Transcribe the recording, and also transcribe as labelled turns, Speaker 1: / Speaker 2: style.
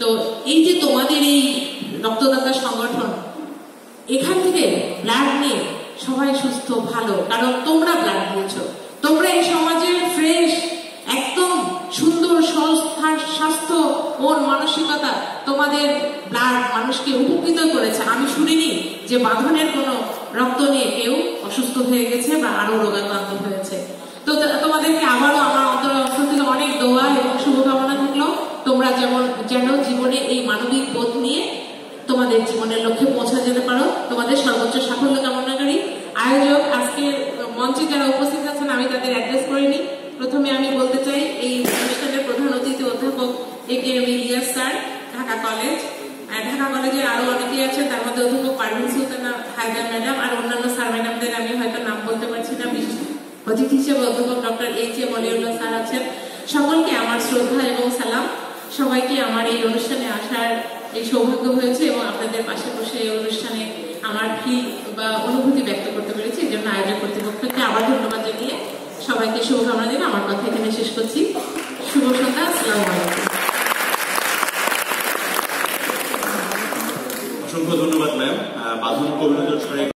Speaker 1: তো এই যে তোমাদের এই রক্তদাতা সংগঠন, এখান থেকে ব্লাড নিয়ে সবাই সুস্থ ভালো, কারণ তোমরা ব্লাড দিয়েছো, তোমরা এই সমাজের ফ্রেশ একদম সুন্দর স্বাস্থ্য মন মানসিকতা, তোমাদের ব্লাড মানুষকে উপকৃত করেছে। আমি শুনিনি যে বাঁধনের কোনো রক্ত নিয়ে কেউ অসুস্থ হয়ে গেছে বা আরো রোগাক্রান্ত হয়েছে। তো তোমাদেরকে আবারও আমার অন্তর থেকে অনেক দোয়া এবং শুভকামনা থাকলো। তোমরা যেন জীবনে এই মানবিক বোধ নিয়ে তোমাদের জীবনের লক্ষ্যে পৌঁছা যেতে পারো। তোমাদের সর্বোচ্চ সাফল্য কামনা করি। আয়োজক আজকের মঞ্চে যারা উপস্থিত আছেন আমি তাদের অ্যাড্রেস করিনি। প্রথমে আমি বলতে চাই এই অনুষ্ঠানের প্রধান অতিথি অধ্যাপক A.K.M. ইলিয়াস স্যার, ঢাকা কলেজের আরো অনেকেই আছেন, তার মধ্যে অধ্যাপক পারভিন সুলতানা হায়দার ম্যাডাম আর অন্যান্য স্যার ম্যাডামদের আমি হয়তো নাম বলতে পারছি না। বিশেষ অতিথি হিসেবে অধ্যাপক ডক্টর H.M. অলিউল্লাহ স্যার আছেন। সকলকে আমার শ্রদ্ধা এবং সালাম। সবাইকে আমার এই অনুষ্ঠানে আসার এই সৌভাগ্য হয়েছে এবং আপনাদের পাশে বসে এই অনুষ্ঠানে আমার ফিল বা অনুভূতি ব্যক্ত করতে পেরেছি। এর জন্য আয়োজক কর্তৃপক্ষকে আবার ধন্যবাদ জানিয়ে সবাইকে শুভকামনা দিয়ে আমার কথা এখানে শেষ করছি। শুভ সন্ধ্যা, আসসালামু আলাইকুম।
Speaker 2: অসংখ্য ধন্যবাদ ম্যাম। বাঁধন কবিতা